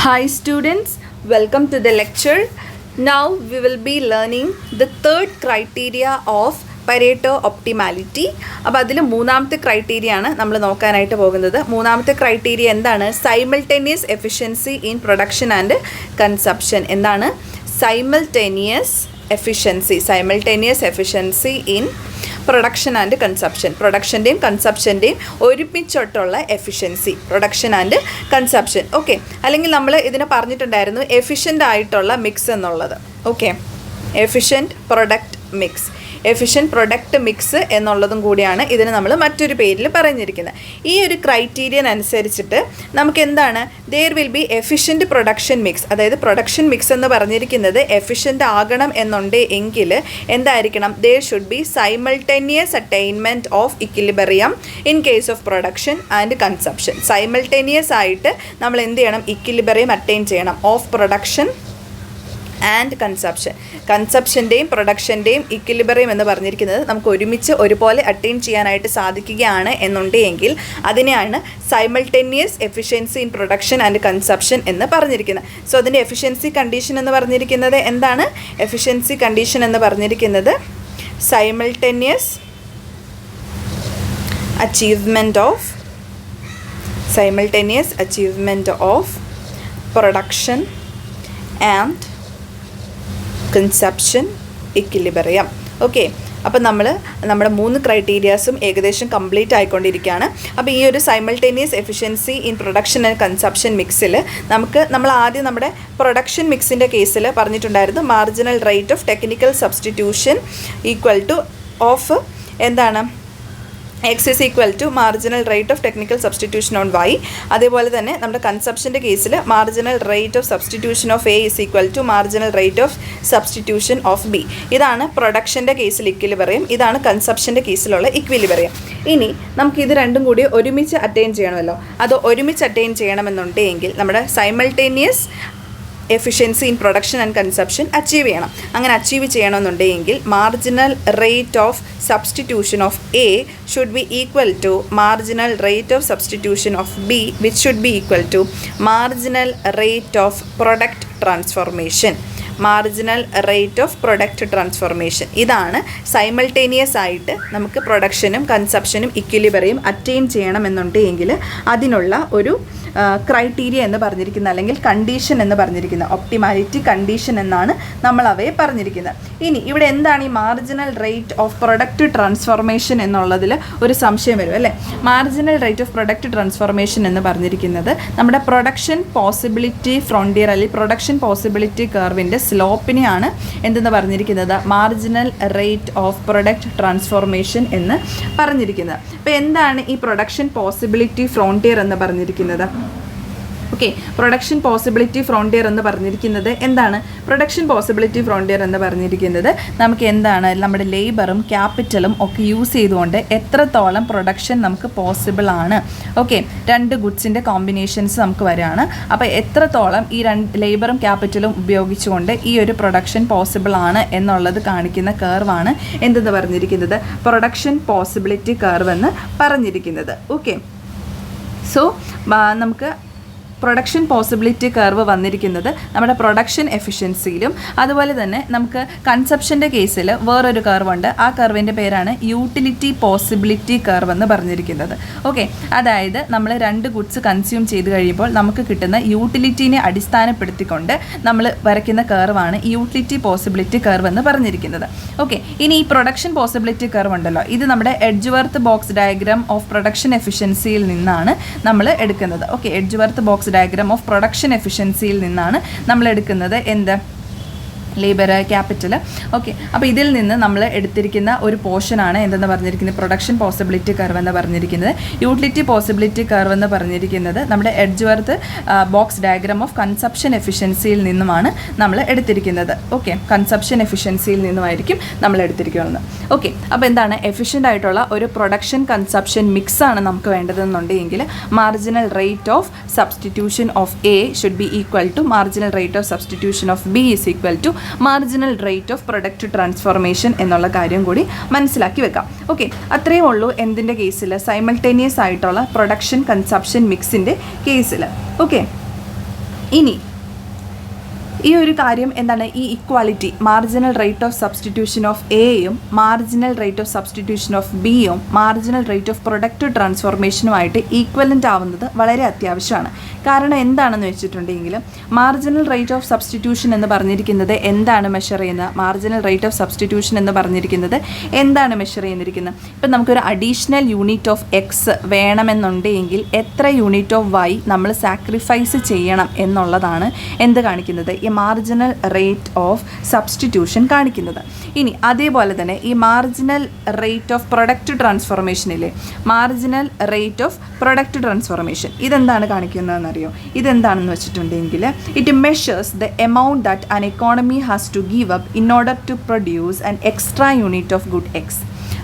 Hi students, welcome to the lecture. Now we will be learning the third criteria of Pareto optimality. അപ്പോൾ അതിൽ മൂന്നാമത്തെ criteria ആണ് നമ്മൾ നോക്കാനായിട്ട് പോകുന്നത്. മൂന്നാമത്തെ ക്രൈറ്റീരിയ എന്താണ്? Simultaneous efficiency in production and consumption. എന്താണ്? Simultaneous efficiency in production and consumption. പ്രൊഡക്ഷൻ്റെയും കൺസപ്ഷൻ്റെയും ഒരുമിച്ചോട്ടുള്ള efficiency, production and consumption. Okay, അല്ലെങ്കിൽ നമ്മൾ ഇതിനെ പറഞ്ഞിട്ടുണ്ടായിരുന്നു എഫിഷ്യൻ്റ് ആയിട്ടുള്ള മിക്സ് എന്നുള്ളത്. ഓക്കെ, എഫിഷ്യൻറ്റ് പ്രൊഡക്റ്റ് മിക്സ് എന്നുള്ളതും കൂടിയാണ് ഇതിന് നമ്മൾ മറ്റൊരു പേരിൽ പറഞ്ഞിരിക്കുന്നത്. ഈ ഒരു ക്രൈറ്റീരിയൻ അനുസരിച്ചിട്ട് നമുക്ക് എന്താണ്? There will be efficient production mix. അതായത് പ്രൊഡക്ഷൻ മിക്സ് എന്ന് പറഞ്ഞിരിക്കുന്നത് എഫിഷ്യൻ്റ് ആകണം എന്നുണ്ട് എങ്കിൽ എന്തായിരിക്കണം? There should be simultaneous attainment of equilibrium in case of production and consumption. Simultaneous ആയിട്ട് നമ്മൾ എന്ത് ചെയ്യണം? ഇക്വിലിബ്രിയം അറ്റൈൻ ചെയ്യണം ഓഫ് പ്രൊഡക്ഷൻ ആൻഡ് കൺസപ്ഷൻ. കൺസപ്ഷൻ്റെയും പ്രൊഡക്ഷൻ്റെയും ഇക്വിലിബ്രിയം എന്ന് പറഞ്ഞിരിക്കുന്നത് നമുക്ക് ഒരുമിച്ച് ഒരുപോലെ അറ്റൈൻ ചെയ്യാനായിട്ട് സാധിക്കുകയാണ് എന്നുണ്ടെങ്കിൽ അതിനെയാണ് simultaneous efficiency in production and consumption എന്ന് പറഞ്ഞിരിക്കുന്നത്. സോ അതിൻ്റെ എഫിഷ്യൻസി കണ്ടീഷൻ എന്ന് പറഞ്ഞിരിക്കുന്നത് എന്താണ്? എഫിഷ്യൻസി കണ്ടീഷൻ എന്ന് പറഞ്ഞിരിക്കുന്നത് simultaneous achievement of production and consumption equilibrium. Okay, അപ്പോൾ നമ്മുടെ മൂന്ന് ക്രൈറ്റീരിയാസും ഏകദേശം കംപ്ലീറ്റ് ആയിക്കൊണ്ടിരിക്കുകയാണ്. അപ്പോൾ ഈ ഒരു simultaneous efficiency in production and consumption മിക്സിൽ നമ്മൾ ആദ്യം നമ്മുടെ പ്രൊഡക്ഷൻ മിക്സിൻ്റെ കേസിൽ പറഞ്ഞിട്ടുണ്ടായിരുന്നു marginal rate of technical substitution equal two of എന്താണ്? X is equal to marginal rate of technical substitution on Y. അതേപോലെ തന്നെ നമ്മുടെ കൺസപ്ഷൻ്റെ കേസിൽ marginal rate of substitution of A is equal to marginal rate of substitution of B. ഇതാണ് പ്രൊഡക്ഷൻ്റെ കേസിൽ equilibrium, ഇതാണ് കൺസപ്ഷൻ്റെ കേസിലുള്ള equilibrium. ഇനി നമുക്ക് ഇത് രണ്ടും കൂടി ഒരുമിച്ച് അറ്റൈൻ ചെയ്യണമല്ലോ. അത് ഒരുമിച്ച് അറ്റൈൻ ചെയ്യണമെന്നുണ്ടെങ്കിൽ നമ്മുടെ simultaneous efficiency in production and consumption achieve ചെയ്യണം. അങ്ങനെ അച്ചീവ് ചെയ്യണമെന്നുണ്ടെങ്കിൽ marginal rate of substitution of A should be equal to marginal rate of substitution of B which should be equal to marginal rate of product transformation. ഇതാണ് simultaneous ആയിട്ട് നമുക്ക് പ്രൊഡക്ഷനും കൺസപ്ഷനും equilibrium attain ചെയ്യണമെന്നുണ്ടെങ്കിൽ അതിനുള്ള ഒരു criteria എന്ന് പറഞ്ഞിരിക്കുന്നത്, അല്ലെങ്കിൽ കണ്ടീഷൻ എന്ന് പറഞ്ഞിരിക്കുന്നത്, ഒപ്റ്റിമാലിറ്റി കണ്ടീഷൻ എന്നാണ് നമ്മൾ അവയെ പറഞ്ഞിരിക്കുന്നത്. ഇനി ഇവിടെ എന്താണ് ഈ marginal rate of product transformation എന്നുള്ളതിൽ ഒരു സംശയം വരും അല്ലേ? Marginal rate of product transformation എന്ന് പറഞ്ഞിരിക്കുന്നത് നമ്മുടെ പ്രൊഡക്ഷൻ പോസിബിലിറ്റി ഫ്രോണ്ടിയർ അല്ലെങ്കിൽ പ്രൊഡക്ഷൻ പോസിബിലിറ്റി കർവിൻ്റെ സ്ലോപ്പിനെയാണ് എന്തെന്ന് പറഞ്ഞിരിക്കുന്നത്? Marginal rate of product transformation എന്ന് പറഞ്ഞിരിക്കുന്നത്. അപ്പോൾ എന്താണ് ഈ പ്രൊഡക്ഷൻ പോസിബിലിറ്റി ഫ്രോണ്ടിയർ എന്ന് പറഞ്ഞിരിക്കുന്നത്? ഓക്കെ, പ്രൊഡക്ഷൻ പോസിബിലിറ്റി ഫ്രോണ്ടിയർ എന്ന് പറഞ്ഞിരിക്കുന്നത് എന്താണ്? പ്രൊഡക്ഷൻ പോസിബിലിറ്റി ഫ്രോണ്ടിയർ എന്ന് പറഞ്ഞിരിക്കുന്നത് നമുക്ക് എന്താണ്? നമ്മുടെ ലേബറും ക്യാപിറ്റലും ഒക്കെ യൂസ് ചെയ്തുകൊണ്ട് എത്രത്തോളം പ്രൊഡക്ഷൻ നമുക്ക് പോസിബിൾ ആണ്. ഓക്കെ, രണ്ട് ഗുഡ്സിൻ്റെ കോമ്പിനേഷൻസ് നമുക്ക് വരികയാണ്. അപ്പോൾ എത്രത്തോളം ഈ ലേബറും ക്യാപിറ്റലും ഉപയോഗിച്ചുകൊണ്ട് ഈ ഒരു പ്രൊഡക്ഷൻ പോസിബിൾ ആണ് എന്നുള്ളത് കാണിക്കുന്ന കർവാണ് എന്തെന്ന് പറഞ്ഞിരിക്കുന്നത്? പ്രൊഡക്ഷൻ പോസിബിലിറ്റി കർവ് എന്ന് പറഞ്ഞിരിക്കുന്നത്. ഓക്കെ, സോ നമുക്ക് പ്രൊഡക്ഷൻ പോസിബിലിറ്റി കർവ് വന്നിരിക്കുന്നത് നമ്മുടെ പ്രൊഡക്ഷൻ എഫിഷ്യൻസിയിലും അതുപോലെ തന്നെ നമുക്ക് കൺസപ്ഷൻ്റെ കേസിൽ വേറൊരു കർവുണ്ട്. ആ കർവിൻ്റെ പേരാണ് യൂട്ടിലിറ്റി പോസിബിലിറ്റി കർവ് എന്ന് പറഞ്ഞിരിക്കുന്നത്. ഓക്കെ, അതായത് നമ്മൾ രണ്ട് ഗുഡ്സ് കൺസ്യൂം ചെയ്ത് കഴിയുമ്പോൾ നമുക്ക് കിട്ടുന്ന യൂട്ടിലിറ്റീനെ അടിസ്ഥാനപ്പെടുത്തിക്കൊണ്ട് നമ്മൾ വരയ്ക്കുന്ന കർവാണ് യൂട്ടിലിറ്റി പോസിബിലിറ്റി കർവ് എന്ന് പറഞ്ഞിരിക്കുന്നത്. ഓക്കെ, ഇനി ഈ പ്രൊഡക്ഷൻ പോസിബിലിറ്റി കർവ് ഉണ്ടല്ലോ, ഇത് നമ്മുടെ Edgeworth box diagram of production എഫിഷ്യൻസിയിൽ നിന്നാണ് നമ്മൾ എടുക്കുന്നത്. Okay, Edgeworth box diagram of production എഫിഷ്യൻസിയിൽ നിന്നാണ് നമ്മൾ എടുക്കുന്നത് എന്ത്? Labour capital. ഓക്കെ, അപ്പോൾ ഇതിൽ നിന്ന് നമ്മൾ എടുത്തിരിക്കുന്ന ഒരു പോർഷനാണ് എന്തെന്ന് പറഞ്ഞിരിക്കുന്നത്? പ്രൊഡക്ഷൻ പോസിബിലിറ്റി കർവ് എന്ന് പറഞ്ഞിരിക്കുന്നത്. യൂട്ടിലിറ്റി പോസിബിലിറ്റി കർവ് എന്ന് പറഞ്ഞിരിക്കുന്നത് നമ്മുടെ Edgeworth box diagram of consumption എഫിഷ്യൻസിയിൽ നിന്നുമാണ് നമ്മൾ എടുത്തിരിക്കുന്നത്. ഓക്കെ, കൺസപ്ഷൻ എഫിഷ്യൻസിയിൽ നിന്നുമായിരിക്കും നമ്മൾ എടുത്തിരിക്കുന്നത്. ഓക്കെ, അപ്പോൾ എന്താണ്? എഫിഷ്യൻ്റ് ആയിട്ടുള്ള ഒരു പ്രൊഡക്ഷൻ കൺസപ്ഷൻ മിക്സാണ് നമുക്ക് വേണ്ടതെന്നുണ്ടെങ്കിൽ marginal rate of substitution of A should be equal to marginal rate of substitution of B is equal to marginal rate of product transformation എന്നുള്ള കാര്യം കൂടി മനസ്സിലാക്കി വെക്കാം. ഓക്കെ, അത്രയേ ഉള്ളൂ എന്തിൻ്റെ കേസിൽ? സൈമൾട്ടേനിയസ് ആയിട്ടുള്ള പ്രൊഡക്ഷൻ കൺസപ്ഷൻ മിക്സിൻ്റെ കേസിൽ. ഓക്കെ, ഇനി ഈ ഒരു കാര്യം എന്താണ്, ഈ equality marginal rate of substitution of എയും marginal rate of substitution of ബിയും മാർജിനൽ റേറ്റ് ഓഫ് പ്രൊഡക്റ്റ് ട്രാൻസ്ഫോർമേഷനുമായിട്ട് ഈക്വലൻ്റ് ആവുന്നത് വളരെ അത്യാവശ്യമാണ്. കാരണം എന്താണെന്ന് വെച്ചിട്ടുണ്ടെങ്കിൽ മാർജിനൽ റേറ്റ് ഓഫ് സബ്സ്റ്റിറ്റ്യൂഷൻ എന്ന് പറഞ്ഞിരിക്കുന്നത് എന്താണ് മെഷർ ചെയ്യുന്നത്, മാർജിനൽ റേറ്റ് ഓഫ് സബ്സ്റ്റിറ്റ്യൂഷൻ എന്ന് പറഞ്ഞിരിക്കുന്നത് എന്താണ് മെഷർ ചെയ്യുന്നിരിക്കുന്നത്. ഇപ്പം നമുക്കൊരു അഡീഷണൽ യൂണിറ്റ് ഓഫ് എക്സ് വേണമെന്നുണ്ടെങ്കിൽ എത്ര യൂണിറ്റ് ഓഫ് വൈ നമ്മൾ സാക്രിഫൈസ് ചെയ്യണം എന്നുള്ളതാണ് എന്ത് കാണിക്കുന്നത്, ഈ മാർജിനൽ റേറ്റ് ഓഫ് സബ്സ്റ്റിറ്റ്യൂഷൻ കാണിക്കുന്നത്. ഇനി അതേപോലെ തന്നെ ഈ മാർജിനൽ റേറ്റ് ഓഫ് പ്രൊഡക്റ്റ് ട്രാൻസ്ഫോർമേഷനിലെ marginal rate of product transformation ഇതെന്താണ് കാണിക്കുന്നതെന്നറിയോ, ഇതെന്താണെന്ന് വെച്ചിട്ടുണ്ടെങ്കിൽ it measures the amount that an economy has to give up in order to produce an extra unit of good X.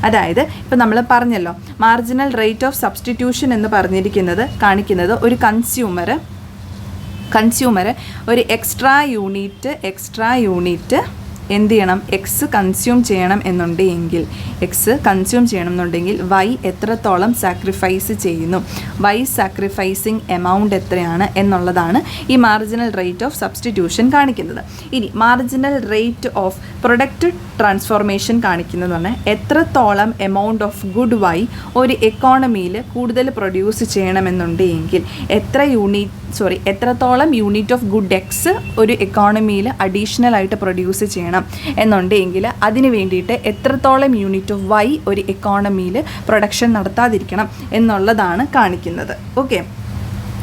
അതായത് ഇപ്പം നമ്മൾ പറഞ്ഞല്ലോ മാർജിനൽ റേറ്റ് ഓഫ് സബ്സ്റ്റിറ്റ്യൂഷൻ എന്ന് പറഞ്ഞിരിക്കുന്നത് കാണിക്കുന്നത് ഒരു കൺസ്യൂമർ ഒരു എക്സ്ട്രാ യൂണിറ്റ് എന്ത് ചെയ്യണം, എക്സ് കൺസ്യൂം ചെയ്യണം എന്നുണ്ടെങ്കിൽ വൈ എത്രത്തോളം സാക്രിഫൈസ് ചെയ്യുന്നു, വൈ സാക്രിഫൈസിങ് എമൗണ്ട് എത്രയാണ് എന്നുള്ളതാണ് ഈ മാർജിനൽ റേറ്റ് ഓഫ് സബ്സ്റ്റിറ്റ്യൂഷൻ കാണിക്കുന്നത്. ഇനി marginal rate of product transformation കാണിക്കുന്നത് പറഞ്ഞാൽ എത്രത്തോളം എമൗണ്ട് ഓഫ് ഗുഡ് വൈ ഒരു എക്കോണമിയിൽ കൂടുതൽ പ്രൊഡ്യൂസ് ചെയ്യണമെന്നുണ്ടെങ്കിൽ എത്രത്തോളം യൂണിറ്റ് ഓഫ് ഗുഡ് എക്സ് ഒരു എക്കോണമിയിൽ അഡീഷണൽ ആയിട്ട് പ്രൊഡ്യൂസ് ചെയ്യണം എന്നുണ്ടെങ്കിൽ അതിന് വേണ്ടിയിട്ട് എത്രത്തോളം യൂണിറ്റ് ഓഫ് വൈ ഒരു എക്കോണമിയിൽ പ്രൊഡക്ഷൻ നടത്താതിരിക്കണം എന്നുള്ളതാണ് കാണിക്കുന്നത്. ഓക്കെ,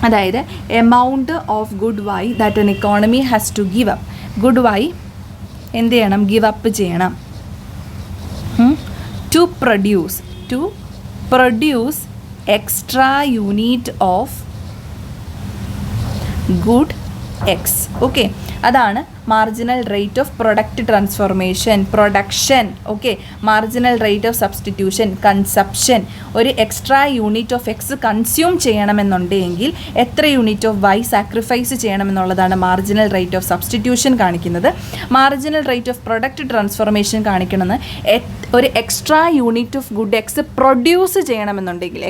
അതായത് amount of good Y that an economy has to give up, good Y എന്ത് ചെയ്യണം, ഗിവ് അപ്പ് ചെയ്യണം to produce extra unit of good X. Okay, അതാണ് marginal rate of product transformation, production. Okay, marginal rate of substitution, consumption. ഒരു extra unit of X consume ചെയ്യണമെന്നുണ്ടെങ്കിൽ എത്ര unit of Y sacrifice ചെയ്യണമെന്നുള്ളതാണ് marginal rate of substitution കാണിക്കുന്നത്. Marginal rate of product transformation കാണിക്കണമെന്ന് ഒരു extra unit of good X produce ചെയ്യണമെന്നുണ്ടെങ്കിൽ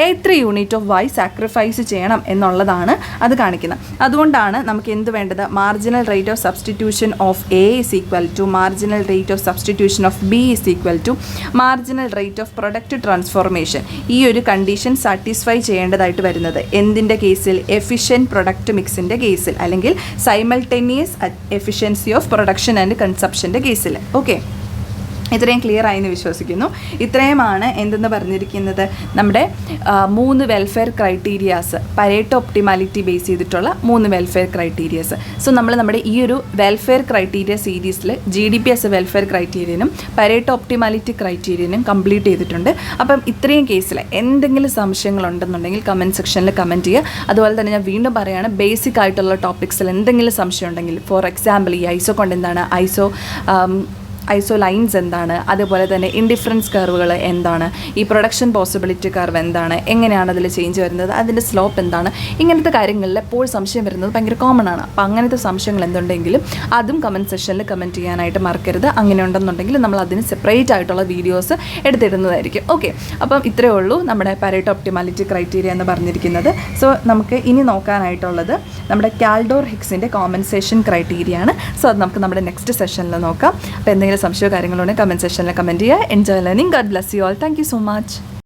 എത്ര unit of Y sacrifice ചെയ്യണം എന്നുള്ളതാണ് അത് കാണിക്കുന്നത്. അതുകൊണ്ടാണ് നമുക്ക് എന്ത് വേണ്ടത്, marginal rate of substitution of A is equal to marginal rate of substitution of B is equal to marginal rate of product transformation. ഈ ഒരു കണ്ടീഷൻ സാറ്റിസ്ഫൈ ചെയ്യേണ്ടതായിട്ട് വരുന്നത് എന്തിൻ്റെ കേസിൽ, എഫിഷ്യൻറ്റ് പ്രൊഡക്റ്റ് മിക്സിൻ്റെ കേസിൽ, അല്ലെങ്കിൽ simultaneous efficiency of production and കൺസപ്ഷൻ്റെ കേസിൽ. ഓക്കെ, ഇത്രയും ക്ലിയർ ആയെന്ന് വിശ്വസിക്കുന്നു. ഇത്രയുമാണ് എന്തെന്ന് പറഞ്ഞിരിക്കുന്നത്, നമ്മുടെ 3 welfare criterias, Pareto optimality base ചെയ്തിട്ടുള്ള 3 വെൽഫെയർ ക്രൈറ്റീരിയാസ്. സോ നമ്മൾ നമ്മുടെ ഈ ഒരു വെൽഫെയർ ക്രൈറ്റീരിയ സീരീസിൽ GDP വെൽഫെയർ ക്രൈറ്റീരിയനും പരേറ്റോ ഒപ്റ്റിമാലിറ്റി ക്രൈറ്റീരിയനും കംപ്ലീറ്റ് ചെയ്തിട്ടുണ്ട്. അപ്പം ഇത്രയും കേസിൽ എന്തെങ്കിലും സംശയങ്ങളുണ്ടെന്നുണ്ടെങ്കിൽ കമൻറ്റ് സെക്ഷനിൽ കമൻറ്റ് ചെയ്യുക. അതുപോലെ തന്നെ ഞാൻ വീണ്ടും പറയുകയാണ്, ബേസിക് ആയിട്ടുള്ള ടോപ്പിക്സിൽ എന്തെങ്കിലും സംശയം ഉണ്ടെങ്കിൽ, ഫോർ എക്സാമ്പിൾ ഈ ഐസോ കൊണ്ട് എന്താണ്, ഐസോ ലൈൻസ് എന്താണ്, അതുപോലെ തന്നെ ഇൻഡിഫറൻസ് കർവുകൾ എന്താണ്, ഈ പ്രൊഡക്ഷൻ പോസിബിലിറ്റി കർവ് എന്താണ്, എങ്ങനെയാണ് അതിൽ ചേഞ്ച് വരുന്നത്, അതിൻ്റെ സ്ലോപ്പ് എന്താണ്, ഇങ്ങനത്തെ കാര്യങ്ങളിൽ എപ്പോൾ സംശയം വരുന്നത് ഭയങ്കര കോമൺ ആണ്. അപ്പോൾ അങ്ങനത്തെ സംശയങ്ങൾ എന്തുണ്ടെങ്കിലും അതും കമൻറ്റ് സെക്ഷനിൽ കമൻറ്റ് ചെയ്യാനായിട്ട് മറക്കരുത്. അങ്ങനെ ഉണ്ടെന്നുണ്ടെങ്കിൽ നമ്മൾ അതിന് സെപ്പറേറ്റ് ആയിട്ടുള്ള വീഡിയോസ് എടുത്തിടുന്നതായിരിക്കും. ഓക്കെ, അപ്പം ഇത്രയേ ഉള്ളൂ നമ്മുടെ പരേറ്റോ ഒപ്റ്റിമാലിറ്റി ക്രൈറ്റീരിയ എന്ന് പറഞ്ഞിരിക്കുന്നത്. സോ നമുക്ക് ഇനി നോക്കാനായിട്ടുള്ളത് നമ്മുടെ കാൽഡോർ ഹിക്സിൻ്റെ കോമ്പൻസേഷൻ ക്രൈറ്റീരിയ ആണ്. സോ അത് നമുക്ക് നമ്മുടെ നെക്സ്റ്റ് സെഷനിൽ നോക്കാം. അപ്പോൾ എന്തെങ്കിലും സംശയമോ കാര്യങ്ങളുണ്ടെങ്കിൽ കമൻറ്റ് സെക്ഷനിൽ കമൻറ്റ് ചെയ്യുക. Enjoy learning. God bless you all. Thank you so much.